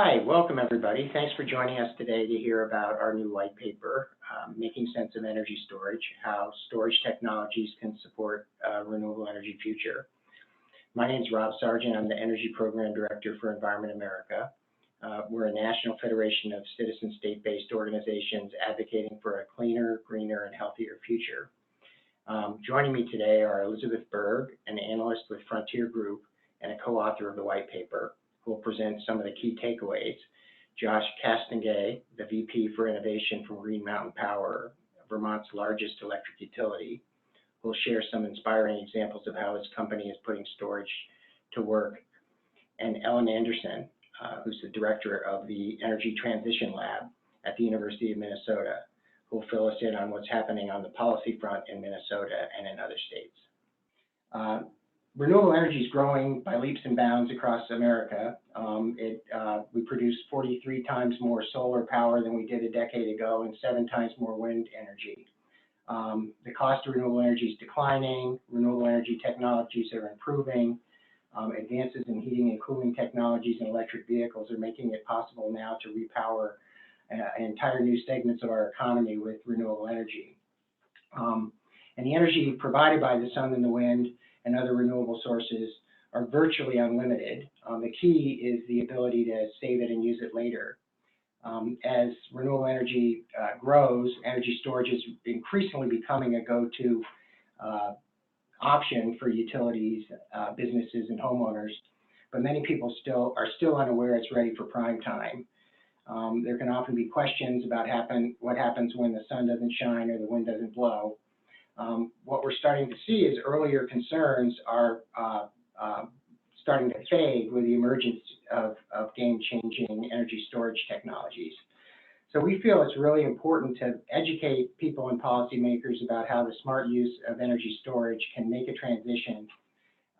Hi, welcome everybody. Thanks for joining us today to hear about our new white paper, Making Sense of Energy Storage, how storage technologies can support a renewable energy future. My name is Rob Sargent. I'm the Energy Program Director for Environment America. We're a national federation of citizen state-based organizations advocating for a cleaner, greener, and healthier future. Joining me today are Elizabeth Berg, an analyst with Frontier Group and a co-author of the white paper, who will present some of the key takeaways. Josh Castonguay, the VP for Innovation from Green Mountain Power, Vermont's largest electric utility, will share some inspiring examples of how his company is putting storage to work. And Ellen Anderson, who's the director of the Energy Transition Lab at the University of Minnesota, who will fill us in on what's happening on the policy front in Minnesota and in other states. Renewable energy is growing by leaps and bounds across America. We produce 43 times more solar power than we did a decade ago and 7 times more wind energy. The cost of renewable energy is declining. Renewable energy technologies are improving. Advances in heating and cooling technologies and electric vehicles are making it possible now to repower entire new segments of our economy with renewable energy. And the energy provided by the sun and the wind and other renewable sources are virtually unlimited. The key is the ability to save it and use it later. As renewable energy grows, energy storage is increasingly becoming a go-to option for utilities, businesses, and homeowners, but many people are still unaware it's ready for prime time. There can often be questions about what happens when the sun doesn't shine or the wind doesn't blow. What we're starting to see is earlier concerns are starting to fade with the emergence of game-changing energy storage technologies. So we feel it's really important to educate people and policymakers about how the smart use of energy storage can make a transition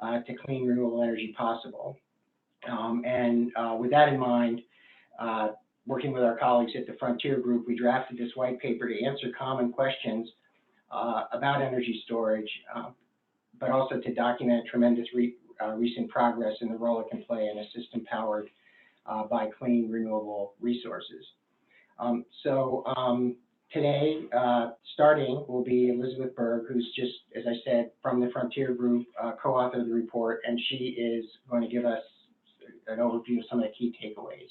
to clean renewable energy possible. With that in mind, working with our colleagues at the Frontier Group, we drafted this white paper to answer common questions about energy storage, but also to document tremendous recent progress in the role it can play in a system powered by clean renewable resources. Today, starting will be Elizabeth Berg, who's just, as I said, from the Frontier Group, co-author of the report, and she is going to give us an overview of some of the key takeaways.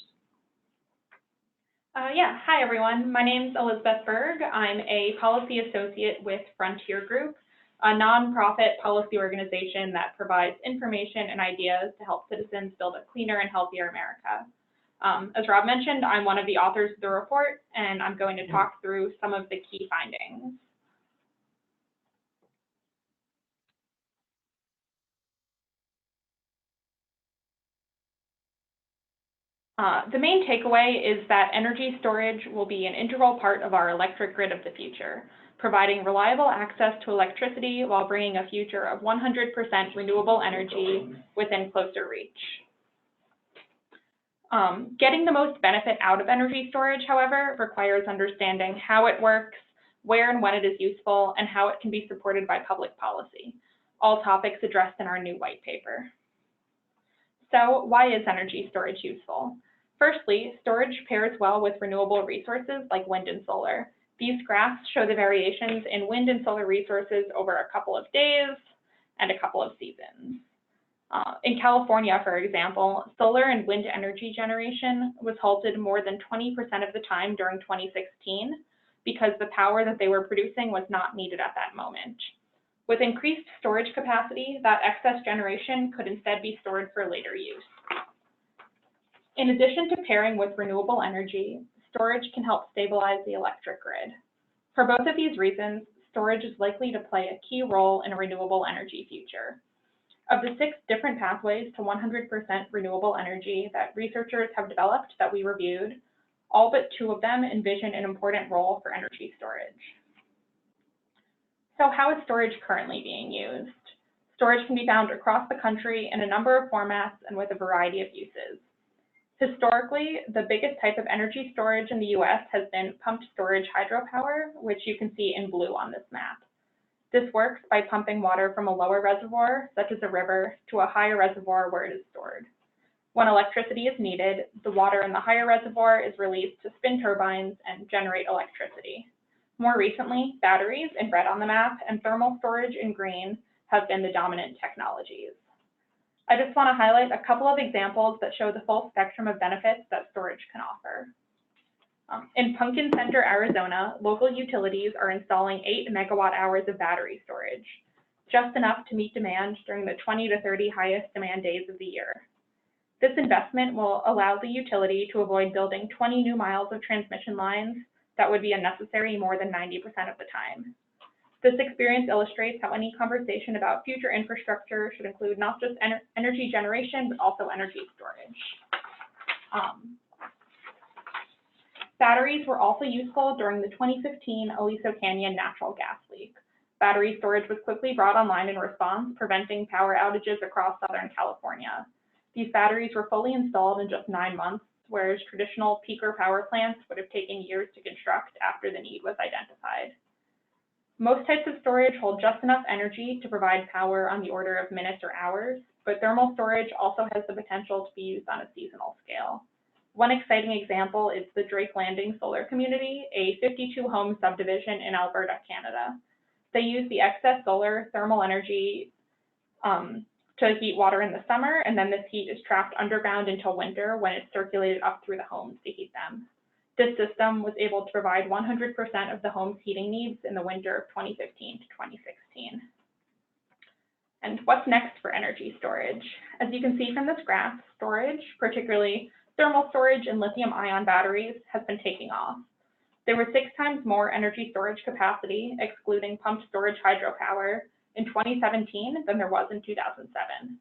Hi everyone. My name's Elizabeth Berg. I'm a policy associate with Frontier Group, a nonprofit policy organization that provides information and ideas to help citizens build a cleaner and healthier America. As Rob mentioned, I'm one of the authors of the report, and I'm going to talk through some of the key findings. The main takeaway is that energy storage will be an integral part of our electric grid of the future, providing reliable access to electricity while bringing a future of 100% renewable energy within closer reach. Getting the most benefit out of energy storage, however, requires understanding how it works, where and when it is useful, and how it can be supported by public policy, all topics addressed in our new white paper. So why is energy storage useful? Firstly, storage pairs well with renewable resources like wind and solar. These graphs show the variations in wind and solar resources over a couple of days and a couple of seasons. In California, for example, solar and wind energy generation was halted more than 20% of the time during 2016 because the power that they were producing was not needed at that moment. With increased storage capacity, that excess generation could instead be stored for later use. In addition to pairing with renewable energy, storage can help stabilize the electric grid. For both of these reasons, storage is likely to play a key role in a renewable energy future. Of the 6 different pathways to 100% renewable energy that researchers have developed that we reviewed, all but 2 of them envision an important role for energy storage. So how is storage currently being used? Storage can be found across the country in a number of formats and with a variety of uses. Historically, the biggest type of energy storage in the US has been pumped storage hydropower, which you can see in blue on this map. This works by pumping water from a lower reservoir, such as a river, to a higher reservoir where it is stored. When electricity is needed, the water in the higher reservoir is released to spin turbines and generate electricity. More recently, batteries, in red on the map, and thermal storage in green have been the dominant technologies. I just want to highlight a couple of examples that show the full spectrum of benefits that storage can offer. In Pumpkin Center, Arizona, local utilities are installing 8 megawatt hours of battery storage, just enough to meet demand during the 20 to 30 highest demand days of the year. This investment will allow the utility to avoid building 20 new miles of transmission lines that would be unnecessary more than 90% of the time. This experience illustrates how any conversation about future infrastructure should include not just energy generation, but also energy storage. Batteries were also useful during the 2015 Aliso Canyon natural gas leak. Battery storage was quickly brought online in response, preventing power outages across Southern California. These batteries were fully installed in just 9 months, whereas traditional peaker power plants would have taken years to construct after the need was identified. Most types of storage hold just enough energy to provide power on the order of minutes or hours, but thermal storage also has the potential to be used on a seasonal scale. One exciting example is the Drake Landing Solar Community, a 52-home subdivision in Alberta, Canada. They use the excess solar thermal energy to heat water in the summer, and then this heat is trapped underground until winter when it's circulated up through the homes to heat them. This system was able to provide 100% of the home's heating needs in the winter of 2015 to 2016. And what's next for energy storage? As you can see from this graph, storage, particularly thermal storage and lithium-ion batteries, has been taking off. There was 6 times more energy storage capacity, excluding pumped storage hydropower, in 2017 than there was in 2007.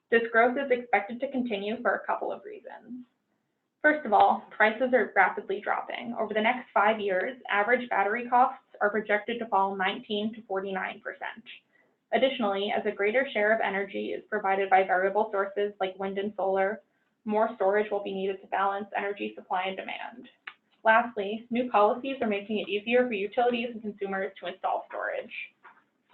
This growth is expected to continue for a couple of reasons. First of all, prices are rapidly dropping. Over the next 5 years, average battery costs are projected to fall 19 to 49%. Additionally, as a greater share of energy is provided by variable sources like wind and solar, more storage will be needed to balance energy supply and demand. Lastly, new policies are making it easier for utilities and consumers to install storage.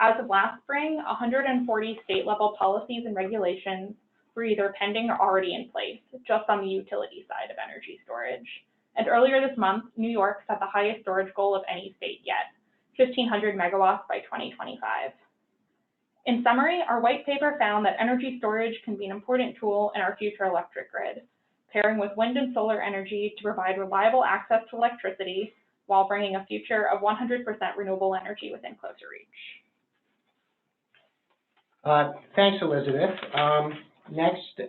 As of last spring, 140 state-level policies and regulations were either pending or already in place, just on the utility side of energy storage. And earlier this month, New York set the highest storage goal of any state yet, 1,500 megawatts by 2025. In summary, our white paper found that energy storage can be an important tool in our future electric grid, pairing with wind and solar energy to provide reliable access to electricity while bringing a future of 100% renewable energy within closer reach. Thanks, Elizabeth. Next,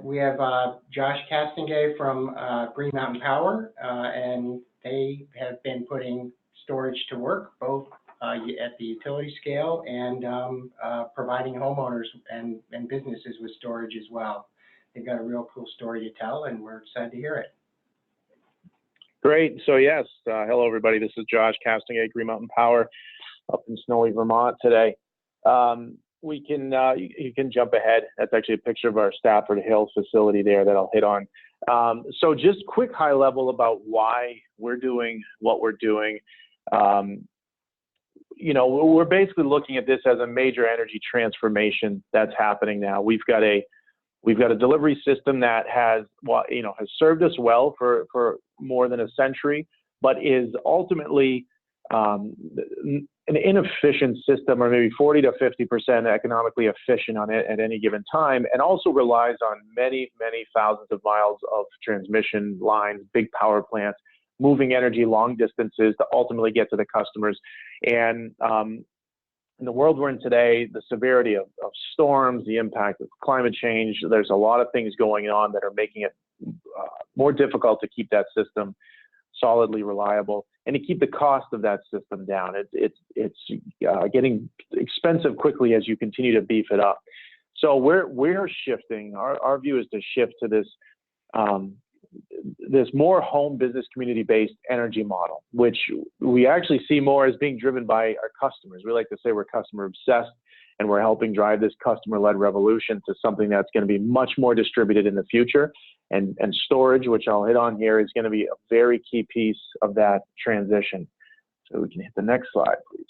we have Josh Castingay from Green Mountain Power, and they have been putting storage to work, both at the utility scale and providing homeowners and businesses with storage as well. They've got a real cool story to tell, and we're excited to hear it. Great. So yes, hello everybody. This is Josh Castingay, Green Mountain Power, up in snowy Vermont today. You can jump ahead. That's actually a picture of our Stafford Hills facility there that I'll hit on. So just quick high level about why we're doing what we're doing. You know, we're basically looking at this as a major energy transformation that's happening now. We've got a delivery system that has served us well for more than a century, but is ultimately an inefficient system, or maybe 40 to 50% economically efficient on it at any given time, and also relies on many, many thousands of miles of transmission lines, big power plants, moving energy long distances to ultimately get to the customers. And in the world we're in today, the severity of storms, the impact of climate change, there's a lot of things going on that are making it more difficult to keep that system solidly reliable and to keep the cost of that system down. It's getting expensive quickly as you continue to beef it up. So we're shifting. Our view is to shift to this more home business community-based energy model, which we actually see more as being driven by our customers. We like to say we're customer obsessed, and we're helping drive this customer-led revolution to something that's going to be much more distributed in the future. And storage, which I'll hit on here, is going to be a very key piece of that transition. So we can hit the next slide, please.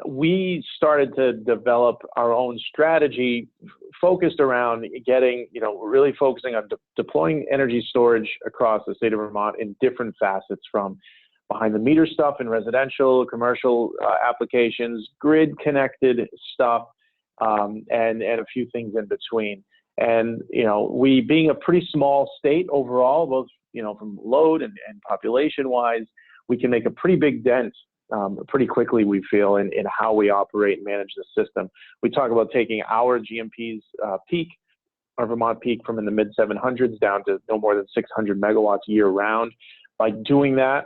we started to develop our own strategy focused around getting, really focusing on deploying energy storage across the state of Vermont in different facets, from behind the meter stuff in residential, commercial applications, grid connected stuff, and a few things in between. And, we being a pretty small state overall, both, from load and population wise, we can make a pretty big dent pretty quickly, we feel, in how we operate and manage the system. We talk about taking our GMP's peak, our Vermont peak, from in the mid 700s down to no more than 600 megawatts year round. By doing that,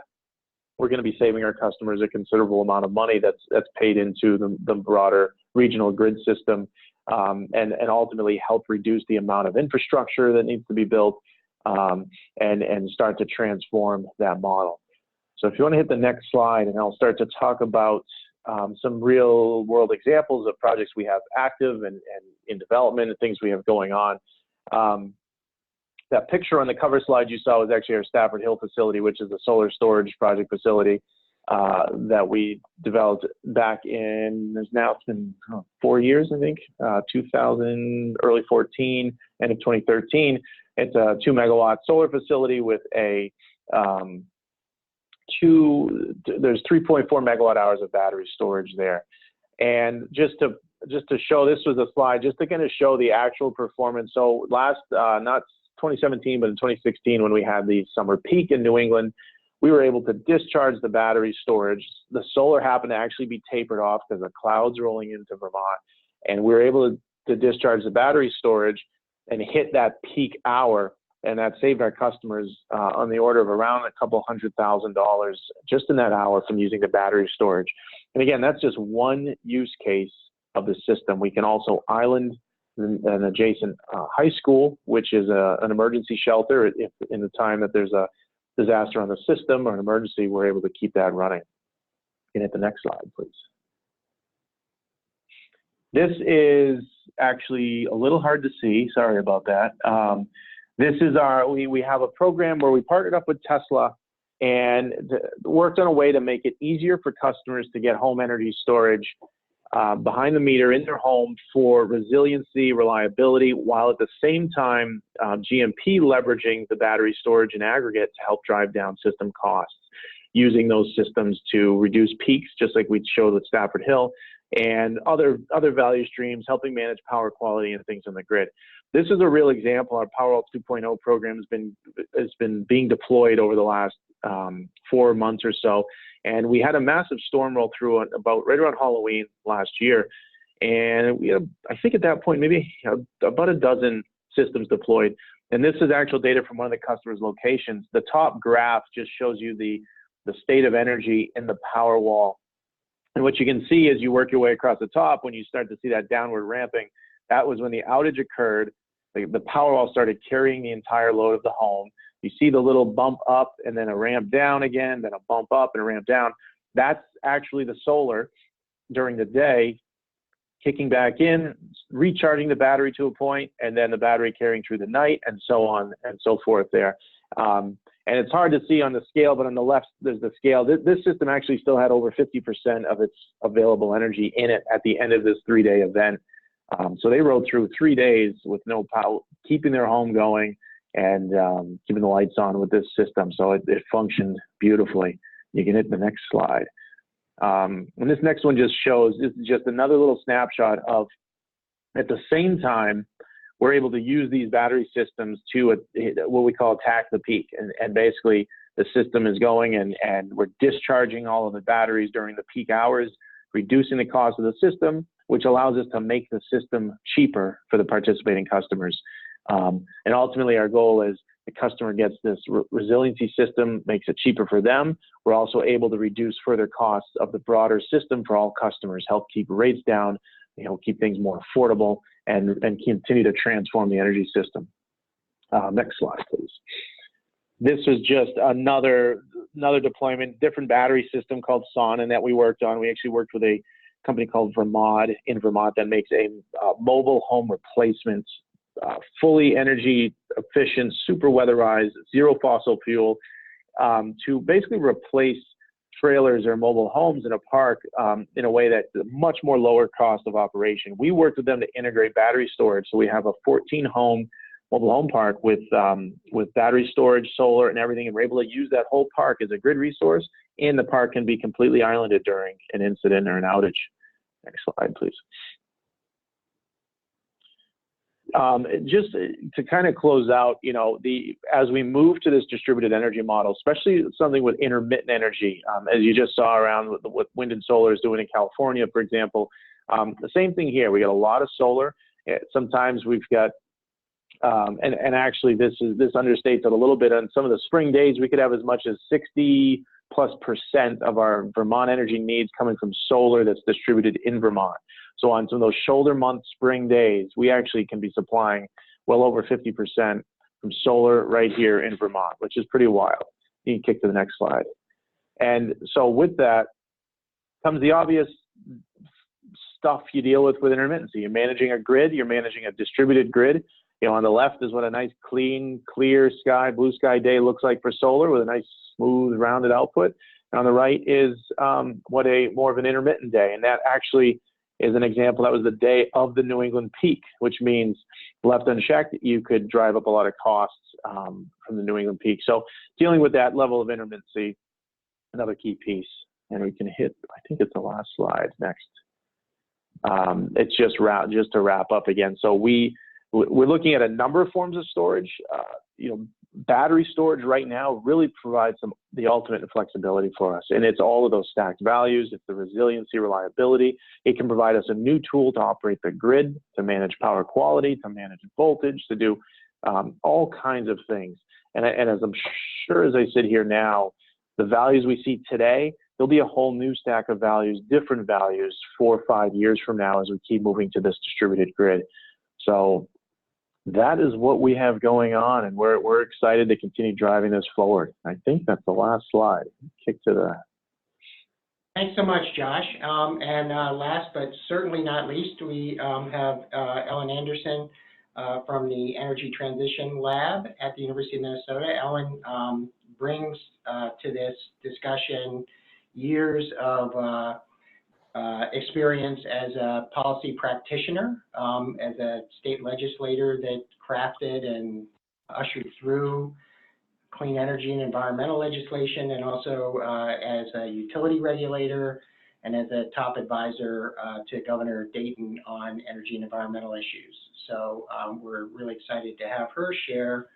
we're going to be saving our customers a considerable amount of money that's paid into the broader regional grid system, and ultimately help reduce the amount of infrastructure that needs to be built, and start to transform that model. So if you want to hit the next slide, and I'll start to talk about some real world examples of projects we have active and in development and things we have going on. That picture on the cover slide you saw was actually our Stafford Hill facility, which is a solar storage project facility that we developed back in, it's been 4 years, I think, 2000, early 14, end of 2013. It's a 2 megawatt solar facility with a there's 3.4 megawatt hours of battery storage there. And just to show, this was a slide just to kind of show the actual performance. So last, not 2017, but in 2016, when we had the summer peak in New England, we were able to discharge the battery storage. The solar happened to actually be tapered off because of clouds rolling into Vermont. And we were able to discharge the battery storage and hit that peak hour. And that saved our customers on the order of around $200,000 just in that hour from using the battery storage. And again, that's just one use case of the system. We can also island an adjacent high school, which is an emergency shelter. If in the time that there's a disaster on the system or an emergency, we're able to keep that running. You can hit the next slide, please. This is actually a little hard to see. Sorry about that. This is we have a program where we partnered up with Tesla and worked on a way to make it easier for customers to get home energy storage behind the meter in their home for resiliency, reliability, while at the same time GMP leveraging the battery storage in aggregate to help drive down system costs, using those systems to reduce peaks, just like we showed with Stafford Hill, and other value streams, helping manage power quality and things on the grid. This is a real example. Our PowerWall 2.0 program has been being deployed over the last 4 months or so, and we had a massive storm roll through right around Halloween last year, and we had, I think at that point, maybe about a dozen systems deployed. And this is actual data from one of the customers' locations. The top graph just shows you the state of energy in the PowerWall. And what you can see as you work your way across the top, when you start to see that downward ramping, that was when the outage occurred. The PowerWall started carrying the entire load of the home. You see the little bump up and then a ramp down again, then a bump up and a ramp down. That's actually the solar during the day kicking back in, recharging the battery to a point, and then the battery carrying through the night, and so on and so forth there. And it's hard to see on the scale, but on the left, there's the scale. This system actually still had over 50% of its available energy in it at the end of this 3-day event. So they rode through 3 days with no power, keeping their home going and keeping the lights on with this system. So it functioned beautifully. You can hit the next slide. And this next one just shows, this is just another little snapshot of, at the same time, we're able to use these battery systems to what we call attack the peak. And basically the system is going and we're discharging all of the batteries during the peak hours, reducing the cost of the system, which allows us to make the system cheaper for the participating customers. And ultimately our goal is the customer gets this resiliency system, makes it cheaper for them. We're also able to reduce further costs of the broader system for all customers, help keep rates down, keep things more affordable, and continue to transform the energy system. Next slide, please. This was just another deployment, different battery system called Sonnen that we worked on. We actually worked with a company called Vermont in Vermont that makes a mobile home replacement, fully energy efficient, super weatherized, zero fossil fuel, to basically replace trailers or mobile homes in a park in a way that's a much more lower cost of operation. We worked with them to integrate battery storage. So we have a 14-home mobile home park with battery storage, solar, and everything, and we're able to use that whole park as a grid resource, and the park can be completely islanded during an incident or an outage. Next slide, please. Just to kind of close out, you know, as we move to this distributed energy model, especially something with intermittent energy, as you just saw around what wind and solar is doing in California, for example, the same thing here. We got a lot of solar. Sometimes we've got, and actually this understates it a little bit. On some of the spring days, we could have as much as 60+% of our Vermont energy needs coming from solar that's distributed in Vermont. So on some of those shoulder month spring days, we actually can be supplying well over 50% from solar right here in Vermont, which is pretty wild. You can kick to the next slide. And so with that comes the obvious stuff you deal with intermittency. You're managing a grid, you're managing a distributed grid. You know, on the left is what a nice, clean, clear sky, blue sky day looks like for solar with a nice, smooth, rounded output. And on the right is what more of an intermittent day. And that actually is an example. That was the day of the New England peak, which means left unchecked, you could drive up a lot of costs from the New England peak. So dealing with that level of intermittency, another key piece. And we can hit, I think it's the last slide next. It's just to wrap up again. So we're looking at a number of forms of storage. You know, battery storage right now really provides the ultimate flexibility for us. And it's all of those stacked values. It's the resiliency, reliability. It can provide us a new tool to operate the grid, to manage power quality, to manage voltage, to do all kinds of things. And as I'm sure as I sit here now, the values we see today, there'll be a whole new stack of values, different values 4 or 5 years from now as we keep moving to this distributed grid. So that is what we have going on, and we're excited to continue driving this forward. I think that's the last slide. Kick to the. Thanks so much, Josh. And last but certainly not least, we have Ellen Anderson from the Energy Transition Lab at the University of Minnesota. Ellen brings to this discussion years of experience as a policy practitioner, as a state legislator that crafted and ushered through clean energy and environmental legislation, and also as a utility regulator and as a top advisor to Governor Dayton on energy and environmental issues. So we're really excited to have her share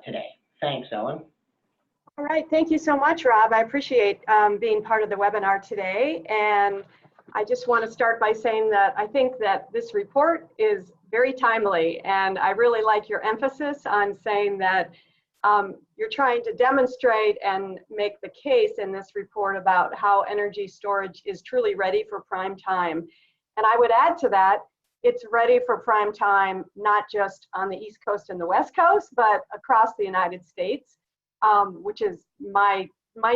today. Thanks, Ellen. All right, thank you so much, Rob. I appreciate being part of the webinar today. And I just want to start by saying that I think that this report is very timely. And I really like your emphasis on saying that you're trying to demonstrate and make the case in this report about how energy storage is truly ready for prime time. And I would add to that, it's ready for prime time, not just on the East Coast and the West Coast, but across the United States. Which is my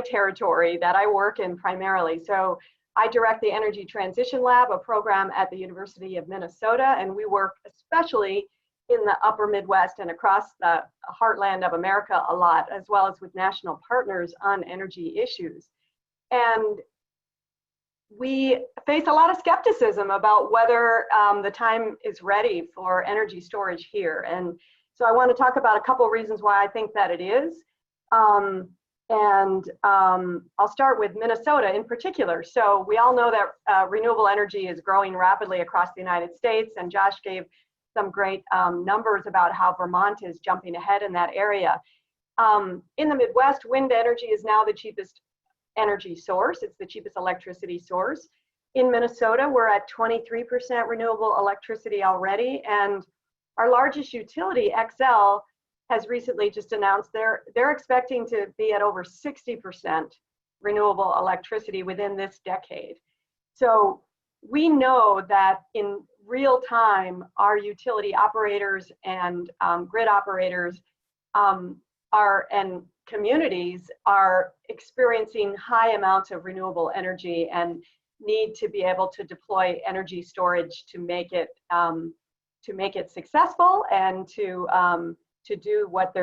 territory that I work in primarily. So I direct the Energy Transition Lab, a program at the University of Minnesota, and we work especially in the upper Midwest and across the heartland of America a lot, as well as with national partners on energy issues. And we face a lot of skepticism about whether the time is ready for energy storage here. And so I want to talk about a couple of reasons why I think that it is. I'll start with Minnesota in particular. So we all know that renewable energy is growing rapidly across the United States, and Josh gave some great numbers about how Vermont is jumping ahead in that area. In the Midwest, wind energy is now the cheapest energy source. It's the cheapest electricity source. In Minnesota, we're at 23% renewable electricity already, and our largest utility, XL, has recently just announced they're expecting to be at over 60% renewable electricity within this decade. So we know that in real time, our utility operators and grid operators and communities are experiencing high amounts of renewable energy and need to be able to deploy energy storage to make it successful and to do what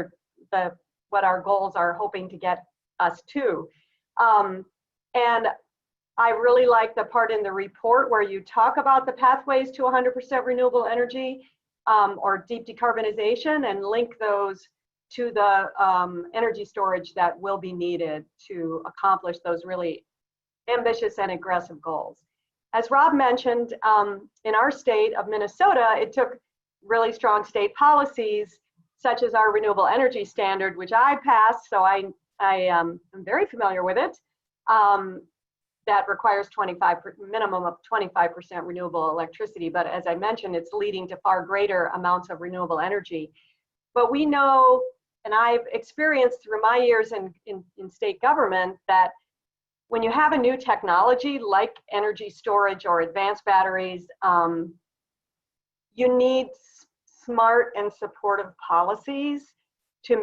our goals are hoping to get us to. And I really like the part in the report where you talk about the pathways to 100% renewable energy or deep decarbonization, and link those to the energy storage that will be needed to accomplish those really ambitious and aggressive goals. As Rob mentioned, in our state of Minnesota, it took really strong state policies, such as our renewable energy standard, which I passed, so I am very familiar with it, that requires minimum of 25% renewable electricity. But as I mentioned, it's leading to far greater amounts of renewable energy. But we know, and I've experienced through my years in state government, that when you have a new technology like energy storage or advanced batteries, you need smart and supportive policies to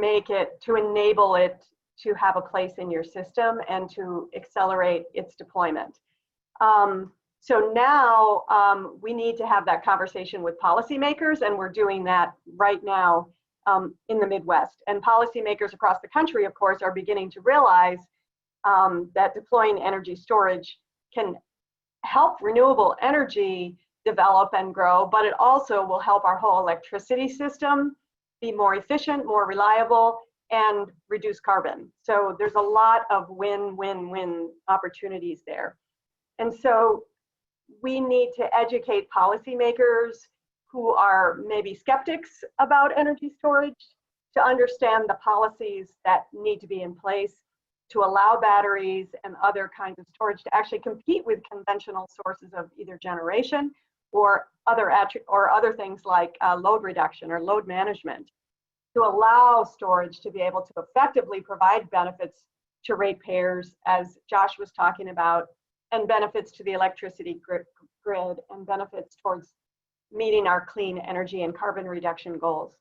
enable it to have a place in your system and to accelerate its deployment. So now we need to have that conversation with policymakers, and we're doing that right now in the Midwest. And policymakers across the country, of course, are beginning to realize that deploying energy storage can help renewable energy develop and grow, but it also will help our whole electricity system be more efficient, more reliable, and reduce carbon. So there's a lot of win-win-win opportunities there. And so we need to educate policymakers who are maybe skeptics about energy storage to understand the policies that need to be in place to allow batteries and other kinds of storage to actually compete with conventional sources of either generation or other things like load reduction or load management, to allow storage to be able to effectively provide benefits to ratepayers, as Josh was talking about, and benefits to the electricity grid, and benefits towards meeting our clean energy and carbon reduction goals.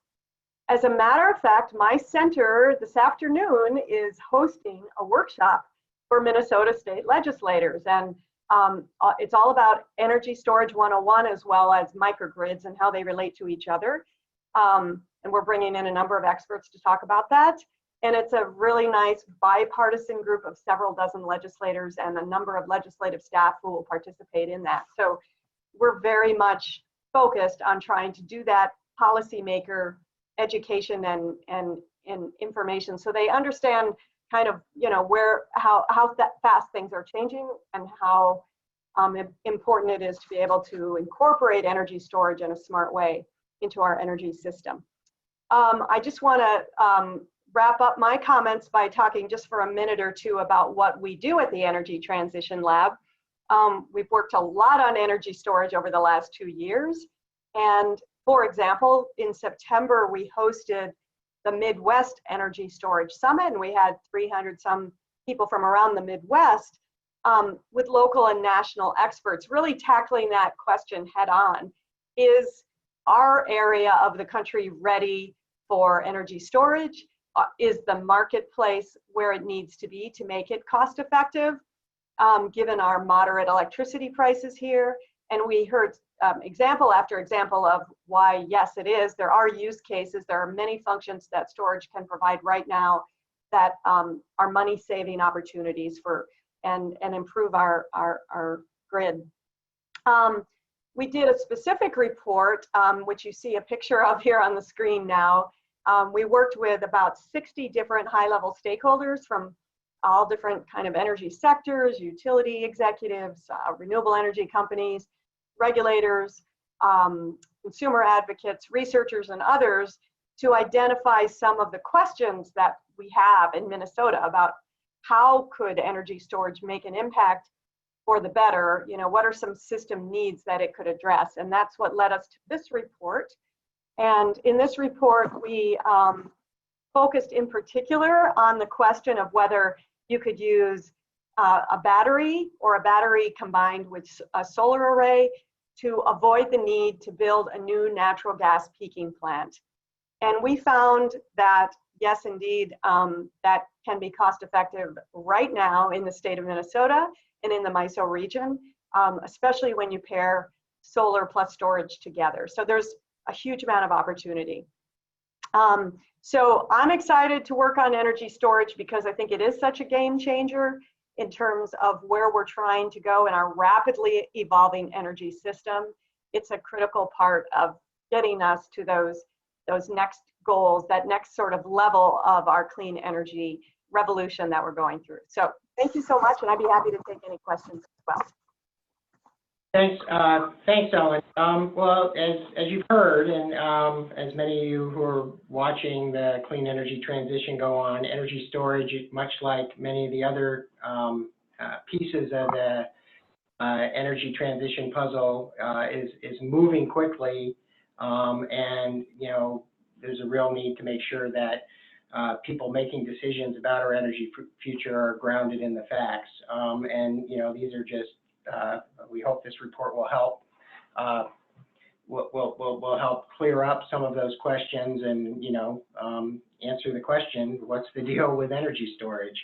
As a matter of fact, my center this afternoon is hosting a workshop for Minnesota state legislators, and it's all about energy storage 101, as well as microgrids and how they relate to each other. And we're bringing in a number of experts to talk about that. And it's a really nice bipartisan group of several dozen legislators and a number of legislative staff who will participate in that. So we're very much focused on trying to do that policymaker education and information, so they understand kind of, you know, how fast things are changing, and how important it is to be able to incorporate energy storage in a smart way into our energy system. I just want to wrap up my comments by talking just for a minute or two about what we do at the Energy Transition Lab. We've worked a lot on energy storage over the last 2 years. And for example, in September, we hosted the Midwest Energy Storage Summit, and we had 300 some people from around the Midwest with local and national experts really tackling that question head on. Is our area of the country ready for energy storage? Is the marketplace where it needs to be to make it cost effective, given our moderate electricity prices here? And we heard example after example of why, yes, it is. There are use cases. There are many functions that storage can provide right now that are money-saving opportunities for and improve our grid. We did a specific report, which you see a picture of here on the screen now. We worked with about 60 different high-level stakeholders from all different kind of energy sectors, utility executives, renewable energy companies, regulators, consumer advocates, researchers, and others, to identify some of the questions that we have in Minnesota about how could energy storage make an impact for the better. You know, what are some system needs that it could address? And that's what led us to this report. And in this report, we focused in particular on the question of whether you could use a battery or a battery combined with a solar array to avoid the need to build a new natural gas peaking plant. And we found that, yes, indeed, that can be cost effective right now in the state of Minnesota and in the MISO region, especially when you pair solar plus storage together. So there's a huge amount of opportunity. So I'm excited to work on energy storage because I think it is such a game changer. in terms of where we're trying to go in our rapidly evolving energy system. It's a critical part of getting us to those next goals, that next sort of level of our clean energy revolution that we're going through. So thank you so much, and I'd be happy to take any questions as well. Thanks, Ellen. Well, as you've heard, and as many of you who are watching the clean energy transition go on, energy storage, much like many of the other pieces of the energy transition puzzle, is moving quickly, and there's a real need to make sure that people making decisions about our energy future are grounded in the facts. And these are just. We hope this report will help. Will help clear up some of those questions and answer the question: what's the deal with energy storage?